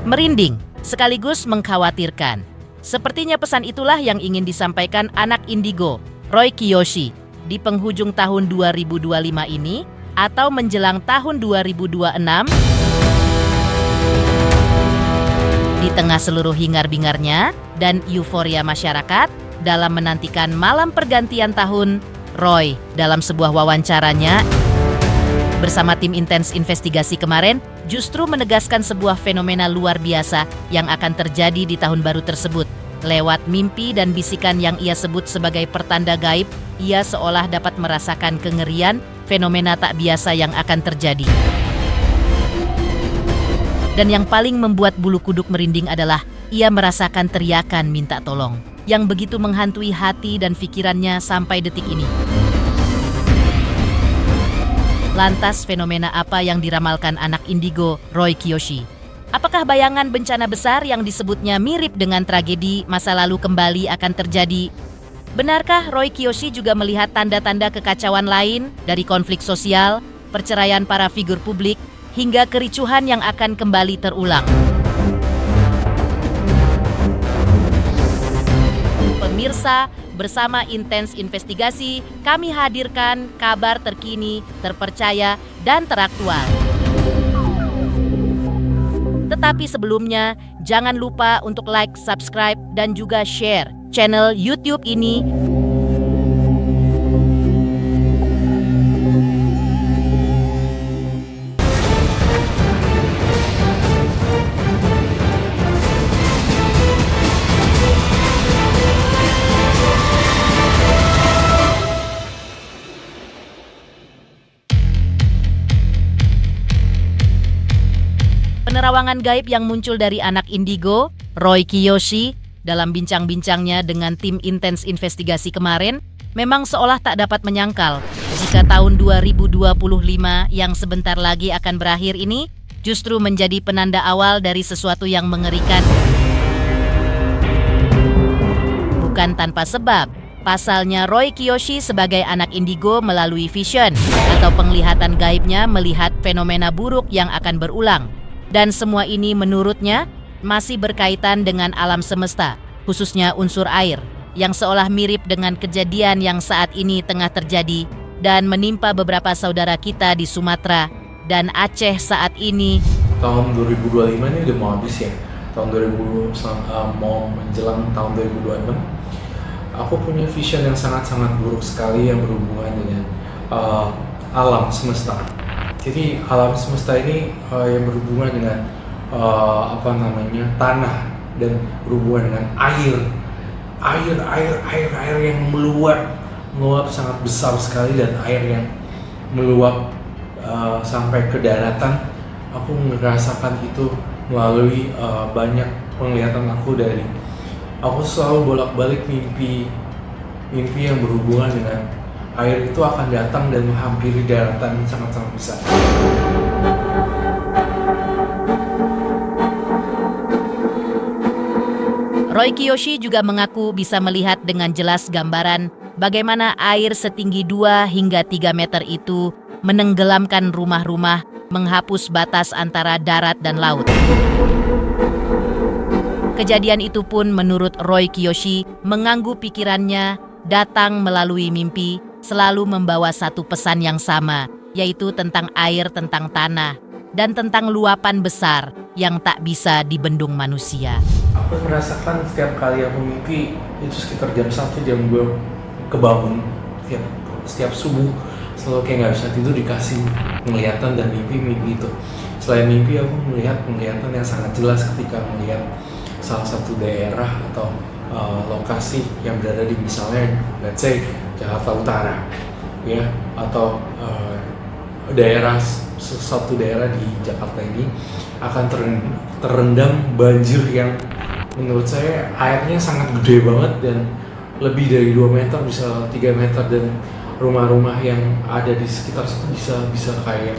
Merinding, sekaligus mengkhawatirkan. Sepertinya pesan itulah yang ingin disampaikan anak indigo, Roy Kiyoshi, di penghujung tahun 2025 ini atau menjelang tahun 2026. Di tengah seluruh hingar-bingarnya dan euforia masyarakat dalam menantikan malam pergantian tahun, Roy dalam sebuah wawancaranya bersama tim intens investigasi kemarin justru menegaskan sebuah fenomena luar biasa yang akan terjadi di tahun baru tersebut. Lewat mimpi dan bisikan yang ia sebut sebagai pertanda gaib, ia seolah dapat merasakan kengerian fenomena tak biasa yang akan terjadi. Dan yang paling membuat bulu kuduk merinding adalah ia merasakan teriakan minta tolong yang begitu menghantui hati dan pikirannya sampai detik ini. Lantas fenomena apa yang diramalkan anak indigo Roy Kiyoshi? Apakah bayangan bencana besar yang disebutnya mirip dengan tragedi masa lalu kembali akan terjadi? Benarkah Roy Kiyoshi juga melihat tanda-tanda kekacauan lain dari konflik sosial, perceraian para figur publik, hingga kericuhan yang akan kembali terulang? Pemirsa, bersama Intens Investigasi, kami hadirkan kabar terkini, terpercaya, dan teraktual. Tetapi sebelumnya, jangan lupa untuk like, subscribe, dan juga share channel YouTube ini. Penerawangan gaib yang muncul dari anak indigo, Roy Kiyoshi, dalam bincang-bincangnya dengan tim intens investigasi kemarin, memang seolah tak dapat menyangkal jika tahun 2025 yang sebentar lagi akan berakhir ini justru menjadi penanda awal dari sesuatu yang mengerikan. Bukan tanpa sebab, pasalnya Roy Kiyoshi sebagai anak indigo melalui vision atau penglihatan gaibnya melihat fenomena buruk yang akan berulang. Dan semua ini menurutnya masih berkaitan dengan alam semesta, khususnya unsur air, yang seolah mirip dengan kejadian yang saat ini tengah terjadi dan menimpa beberapa saudara kita di Sumatera dan Aceh saat ini. Tahun 2025 ini udah mau habis ya, tahun 2000 mau menjelang tahun 2026. Aku punya vision yang sangat-sangat buruk sekali yang berhubungan dengan alam semesta. Jadi alam semesta ini yang berhubungan dengan tanah dan berhubungan dengan air yang meluap sangat besar sekali, dan air yang meluap sampai ke daratan. Aku merasakan itu melalui banyak penglihatan aku selalu bolak-balik mimpi yang berhubungan dengan air itu akan datang dan menghampiri daratan sangat-sangat besar. Roy Kiyoshi juga mengaku bisa melihat dengan jelas gambaran bagaimana air setinggi 2 hingga 3 meter itu menenggelamkan rumah-rumah, menghapus batas antara darat dan laut. Kejadian itu pun menurut Roy Kiyoshi mengganggu pikirannya, datang melalui mimpi, selalu membawa satu pesan yang sama, yaitu tentang air, tentang tanah, dan tentang luapan besar yang tak bisa dibendung manusia. Aku merasakan setiap kali aku mimpi, itu sekitar jam 1, jam 2 kebangun. Setiap subuh selalu kayak gak bisa tidur, dikasih penglihatan dan mimpi itu. Selain mimpi, aku melihat penglihatan yang sangat jelas ketika melihat salah satu daerah atau lokasi yang berada di misalnya let's say Jakarta Utara ya, atau suatu daerah di Jakarta ini akan terendam banjir yang menurut saya airnya sangat gede banget dan lebih dari 2 meter, bisa 3 meter, dan rumah-rumah yang ada di sekitar situ bisa kayak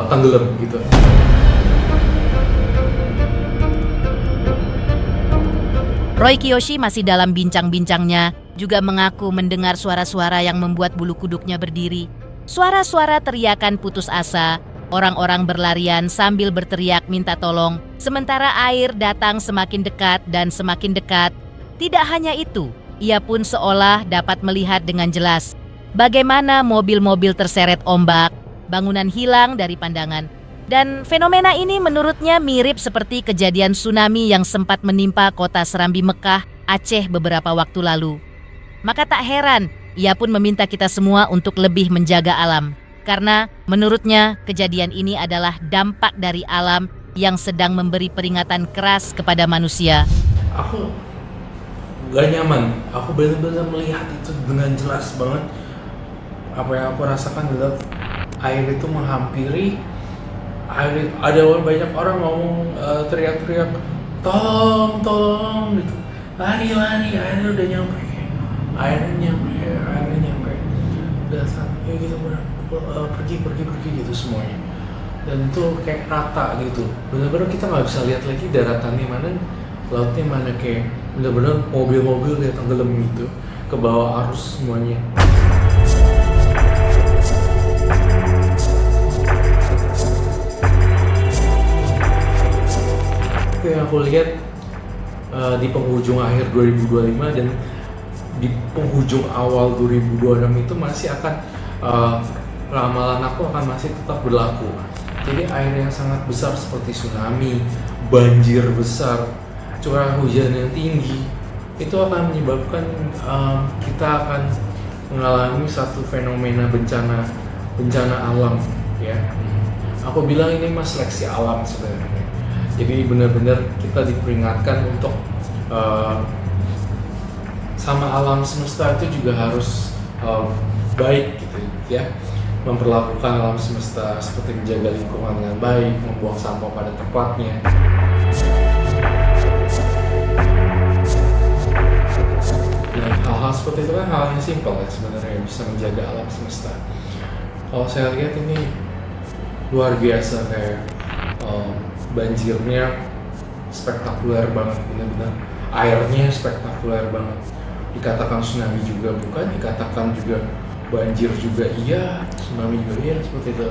tenggelam gitu. Roy Kiyoshi masih dalam bincang-bincangnya juga mengaku mendengar suara-suara yang membuat bulu kuduknya berdiri. Suara-suara teriakan putus asa, Orang-orang berlarian sambil berteriak minta tolong, sementara air datang semakin dekat dan semakin dekat. Tidak hanya itu, ia pun seolah dapat melihat dengan jelas bagaimana mobil-mobil terseret ombak, bangunan hilang dari pandangan. Dan fenomena ini menurutnya mirip seperti kejadian tsunami yang sempat menimpa kota Serambi Mekah, Aceh beberapa waktu lalu. Maka tak heran, ia pun meminta kita semua untuk lebih menjaga alam. Karena menurutnya kejadian ini adalah dampak dari alam yang sedang memberi peringatan keras kepada manusia. Aku gak nyaman, aku benar-benar melihat itu dengan jelas banget. Apa yang aku rasakan adalah air itu menghampiri. Ada banyak orang ngomong, teriak-teriak, tolong gitu, lari, airnya udah nyampe, udah sampai gitu, pergi gitu semuanya, dan itu kayak rata gitu, benar-benar kita nggak bisa lihat lagi daratannya mana, lautnya mana, kayak benar-benar mobil-mobil kayak tenggelam gitu, ke bawah arus semuanya. Yang aku lihat di penghujung akhir 2025 dan di penghujung awal 2026 itu masih akan ramalan aku akan masih tetap berlaku. Jadi air yang sangat besar seperti tsunami, banjir besar, curah hujan yang tinggi itu akan menyebabkan kita akan mengalami satu fenomena bencana alam, ya. Aku bilang ini mas seleksi alam sebenarnya. Jadi benar-benar kita diperingatkan untuk sama alam semesta itu juga harus baik gitu ya, memperlakukan alam semesta seperti menjaga lingkungan dengan baik, membuang sampah pada tempatnya. Nah, hal-hal seperti itu kan hal yang simpel ya sebenarnya yang bisa menjaga alam semesta. Kalau saya lihat ini luar biasa, kayak banjirnya spektakuler banget, benar-benar airnya spektakuler banget. Dikatakan tsunami juga bukan, dikatakan juga banjir juga iya, tsunami juga iya, seperti itu.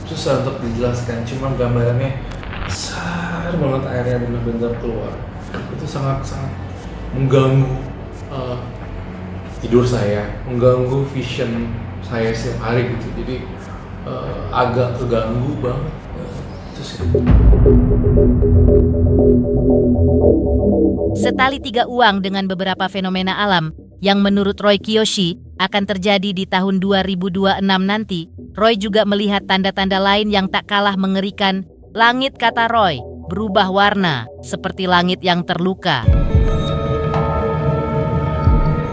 Susah untuk dijelaskan, cuma gambarannya besar banget, airnya benar-benar keluar. Itu sangat-sangat mengganggu tidur saya, mengganggu vision saya setiap hari gitu. Jadi agak keganggu banget. Setali tiga uang dengan beberapa fenomena alam yang menurut Roy Kiyoshi akan terjadi di tahun 2026 nanti, Roy juga melihat tanda-tanda lain yang tak kalah mengerikan. Langit, kata Roy, berubah warna seperti langit yang terluka.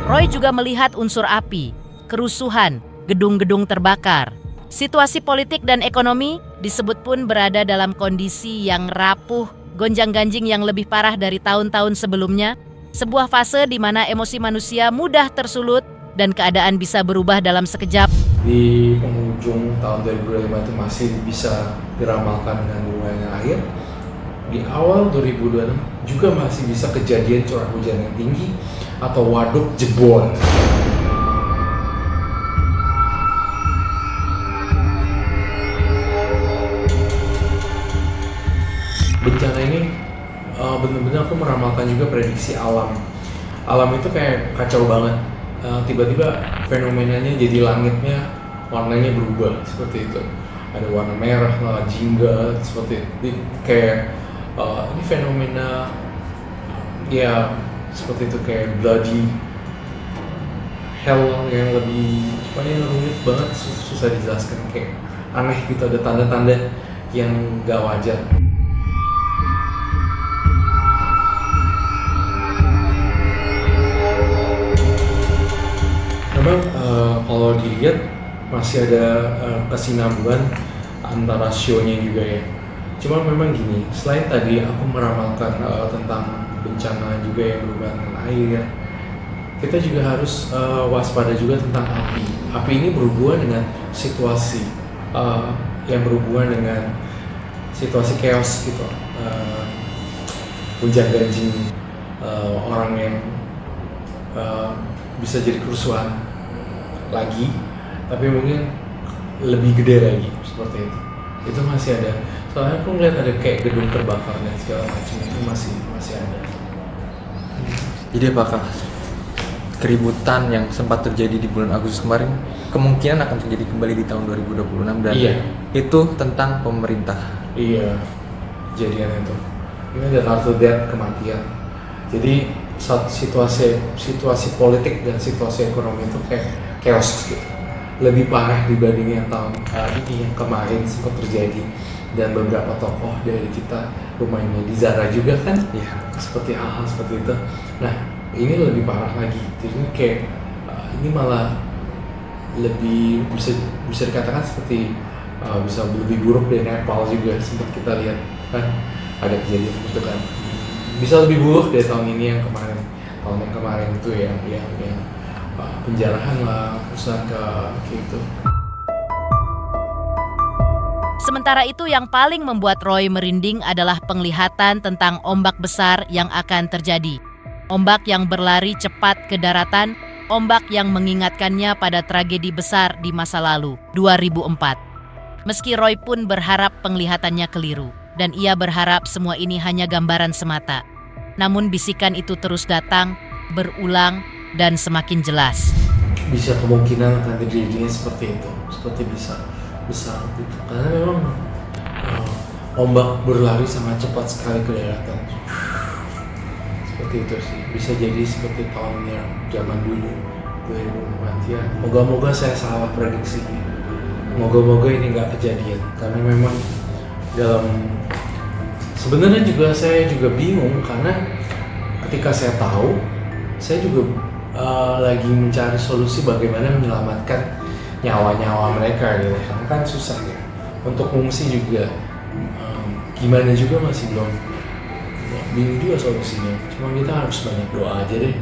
Roy juga melihat unsur api, kerusuhan, gedung-gedung terbakar. Situasi politik dan ekonomi disebut pun berada dalam kondisi yang rapuh, gonjang-ganjing yang lebih parah dari tahun-tahun sebelumnya. Sebuah fase di mana emosi manusia mudah tersulut dan keadaan bisa berubah dalam sekejap. Di penghujung tahun 2025 itu masih bisa diramalkan dengan mulainya air. Di awal 2026 juga masih bisa kejadian curah hujan yang tinggi atau waduk jebol. Bencana ini benar-benar aku meramalkan juga prediksi alam. Alam itu kayak kacau banget. Tiba-tiba fenomenanya jadi langitnya warnanya berubah seperti itu. Ada warna merah, jingga seperti itu. Kayak ini fenomena ya seperti itu, kayak bloody hell yang lebih pokoknya rumit banget, susah dijelaskan, kayak aneh gitu, ada tanda-tanda yang gak wajar. Memang kalau dilihat masih ada kesinambungan antara show-nya juga ya. Cuma memang gini, selain tadi aku meramalkan tentang bencana juga yang berhubungan dengan air, kita juga harus waspada juga tentang api. Api ini berhubungan dengan situasi yang berhubungan dengan situasi chaos gitu, gonjang-ganjing orang yang bisa jadi kerusuhan lagi, tapi mungkin lebih gede lagi seperti itu. itu masih ada. Soalnya aku ngeliat ada kayak gedung terbakar dan segala macam, itu masih ada. Jadi apakah keributan yang sempat terjadi di bulan Agustus kemarin kemungkinan akan terjadi kembali di tahun 2026 dan Iya. itu tentang pemerintah? Iya, kejadian itu. Ini ada kartu death, kematian. Jadi situasi politik dan situasi ekonomi itu kayak chaos gitu. Lebih parah dibanding yang tahun ini yang kemarin sempat terjadi, dan beberapa tokoh dari kita rumahnya di Zara juga kan, Iya. seperti hal-hal seperti itu. Nah, ini lebih parah lagi. Jadi kayak ini malah lebih bisa dikatakan seperti bisa lebih buruk dari Nepal juga, sempat kita lihat kan ada kejadian itu kan. Bisa lebih buruk dari tahun ini yang kemarin. Tahun yang kemarin itu yang penjarahan lah, urusan kayak gitu. Sementara itu yang paling membuat Roy merinding adalah penglihatan tentang ombak besar yang akan terjadi. Ombak yang berlari cepat ke daratan, ombak yang mengingatkannya pada tragedi besar di masa lalu, 2004. Meski Roy pun berharap penglihatannya keliru, dan ia berharap semua ini hanya gambaran semata. Namun bisikan itu terus datang, berulang, dan semakin jelas. Bisa kemungkinan akan terjadinya seperti itu, seperti bisa besar gitu. Karena memang ombak berlari sangat cepat sekali ke daratan. Seperti itu sih, bisa jadi seperti tahun yang zaman dulu 2004 ya. Moga-moga saya salah prediksinya. Moga-moga ini nggak kejadian, karena memang dalam sebenarnya juga saya juga bingung, karena ketika saya tahu, saya juga lagi mencari solusi bagaimana menyelamatkan nyawa-nyawa mereka gitu. Karena kan susah ya. Untuk mengungsi juga gimana juga masih belum bingung juga solusinya. Cuma kita harus banyak doa aja deh.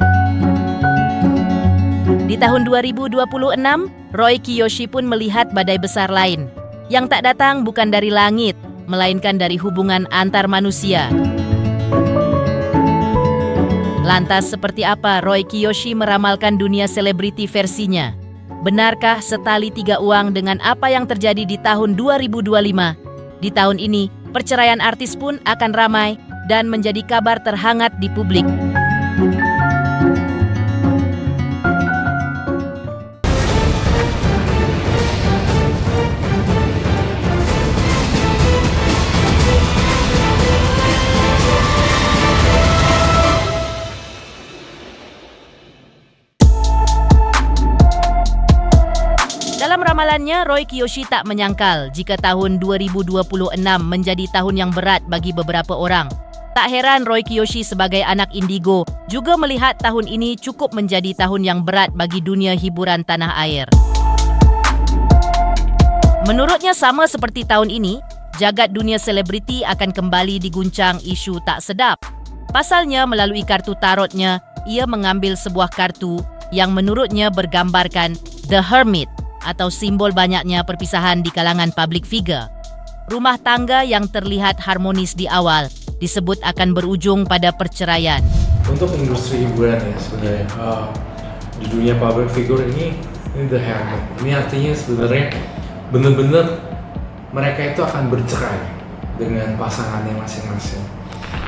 Di tahun 2026, Roy Kiyoshi pun melihat badai besar lain. Yang tak datang bukan dari langit, melainkan dari hubungan antar manusia. Lantas seperti apa Roy Kiyoshi meramalkan dunia selebriti versinya? Benarkah setali tiga uang dengan apa yang terjadi di tahun 2025? Di tahun ini, perceraian artis pun akan ramai dan menjadi kabar terhangat di publik. Dalam ramalannya, Roy Kiyoshi tak menyangkal jika tahun 2026 menjadi tahun yang berat bagi beberapa orang. Tak heran Roy Kiyoshi sebagai anak indigo juga melihat tahun ini cukup menjadi tahun yang berat bagi dunia hiburan tanah air. Menurutnya sama seperti tahun ini, jagat dunia selebriti akan kembali diguncang isu tak sedap. Pasalnya melalui kartu tarotnya, ia mengambil sebuah kartu yang menurutnya bergambarkan The Hermit, atau simbol banyaknya perpisahan di kalangan public figure. Rumah tangga yang terlihat harmonis di awal disebut akan berujung pada perceraian. Untuk industri hiburan ya sebenarnya, di dunia public figure ini The Hermit. Ini artinya sebenarnya benar-benar mereka itu akan bercerai dengan pasangannya masing-masing.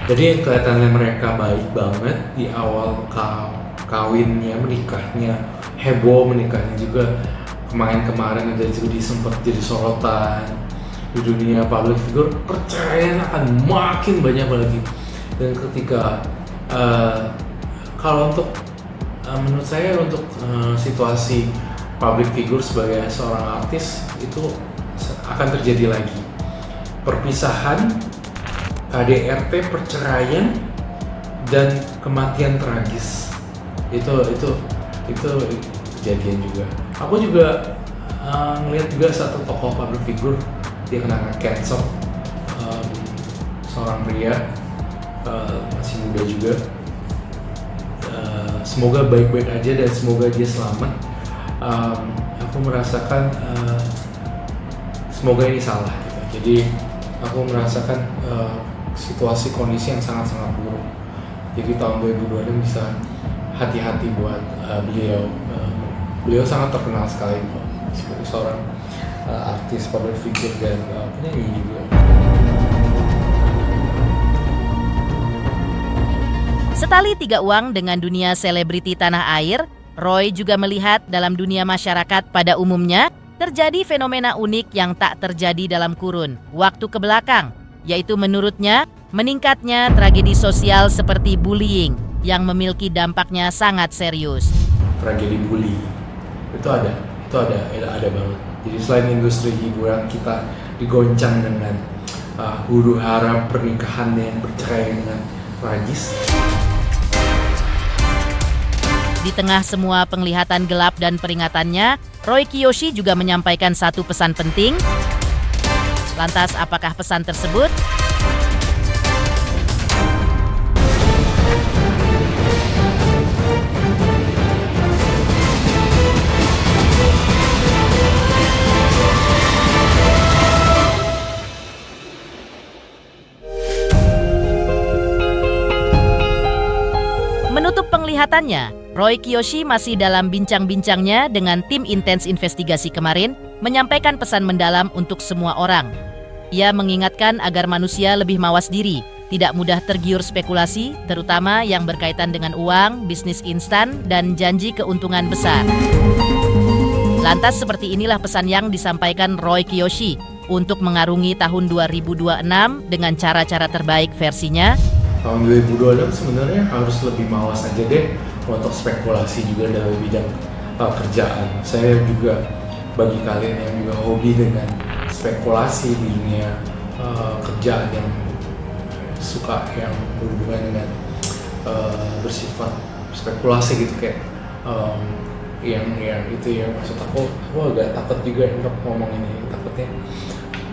Jadi kelihatannya mereka baik banget di awal kawinnya, menikahnya, heboh menikahnya juga. Kemarin ada juga sempat jadi sorotan di dunia public figure. Perceraian akan makin banyak lagi. Dan ketika kalau untuk menurut saya untuk situasi public figure sebagai seorang artis itu akan terjadi lagi perpisahan, KDRT, perceraian, dan kematian tragis. Itu kejadian juga. Aku juga ngeliat juga satu tokoh public figure, dia kena cancer, seorang pria, masih muda juga. Semoga baik-baik aja dan semoga dia selamat. Aku merasakan semoga ini salah gitu. Jadi aku merasakan situasi kondisi yang sangat-sangat buruk. Jadi tahun 2026 bisa hati-hati buat beliau. Beliau sangat terkenal sekali sebagai seorang artis, public figure, dan penyanyi juga. Setali tiga uang dengan dunia selebriti tanah air, Roy juga melihat dalam dunia masyarakat pada umumnya terjadi fenomena unik yang tak terjadi dalam kurun waktu kebelakang, yaitu menurutnya meningkatnya tragedi sosial seperti bullying yang memiliki dampaknya sangat serius. Tragedi bully itu ada banget. Jadi selain industri hiburan kita digoncang dengan huru hara pernikahan yang bercerai dengan tragis. Di tengah semua penglihatan gelap dan peringatannya, Roy Kiyoshi juga menyampaikan satu pesan penting. Lantas apakah pesan tersebut? Menutup penglihatannya, Roy Kiyoshi masih dalam bincang-bincangnya dengan tim intens investigasi kemarin menyampaikan pesan mendalam untuk semua orang. Ia mengingatkan agar manusia lebih mawas diri, tidak mudah tergiur spekulasi, terutama yang berkaitan dengan uang, bisnis instan, dan janji keuntungan besar. Lantas seperti inilah pesan yang disampaikan Roy Kiyoshi untuk mengarungi tahun 2026 dengan cara-cara terbaik versinya. Tahun 2026 sebenarnya harus lebih mawas aja deh untuk spekulasi juga dalam bidang kerjaan. Saya juga bagi kalian yang juga hobi dengan spekulasi di dunia kerjaan yang suka yang berhubungan dengan bersifat spekulasi gitu kayak yang itu ya, maksud aku agak takut juga untuk ngomong ini, takutnya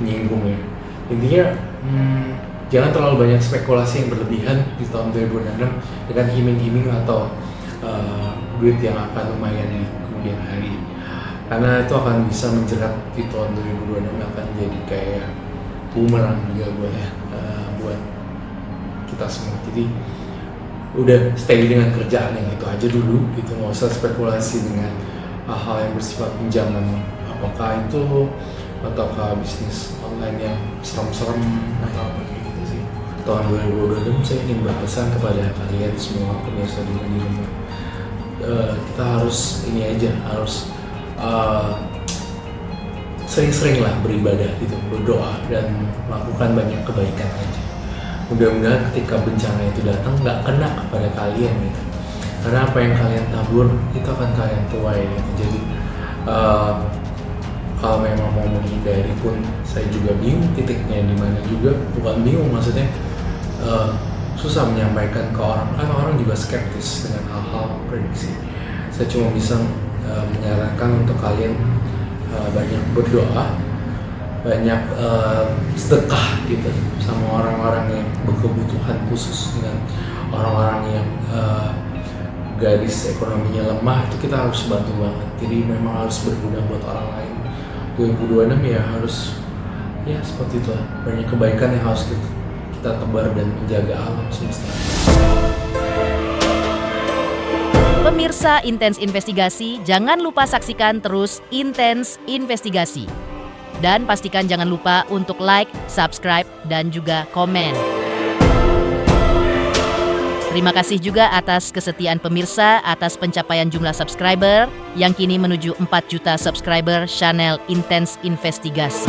menyinggung ya. Intinya jangan terlalu banyak spekulasi yang berlebihan di tahun 2026 dengan iming-iming atau duit yang akan lumayan di kemudian hari, karena itu akan bisa menjerat di tahun 2026, akan jadi kayak bumerang juga buat kita semua. Jadi udah stay dengan kerjaan yang itu aja dulu gitu, nggak usah spekulasi dengan hal-hal yang bersifat pinjaman, apakah itu ataukah bisnis online yang serem-serem atau apa gitu sih. Tahun 2026 saya ingin berpesan kepada kalian semua pemirsa di rumah, kita harus sering-sering lah beribadah gitu, berdoa dan melakukan banyak kebaikan aja. Mudah-mudahan ketika bencana itu datang nggak kena kepada kalian gitu, karena apa yang kalian tabur itu akan kalian tuai gitu. Jadi kalau memang mau menghindari pun saya juga bingung titiknya di mana, juga bukan bingung maksudnya susah menyampaikan ke orang, kan orang juga skeptis dengan hal-hal prediksi. Saya cuma bisa menyarankan untuk kalian banyak berdoa, banyak sedekah gitu sama orang-orang yang berkebutuhan khusus, dengan orang-orang yang garis ekonominya lemah, itu kita harus bantu banget. Jadi memang harus berguna buat orang lain. 2026 ya harus ya seperti itu lah, banyak kebaikan yang harus kita tebar dan menjaga alam semesta. Pemirsa Intens Investigasi, jangan lupa saksikan terus Intens Investigasi. Dan pastikan jangan lupa untuk like, subscribe, dan juga komen. Terima kasih juga atas kesetiaan pemirsa, atas pencapaian jumlah subscriber yang kini menuju 4 juta subscriber channel Intens Investigasi.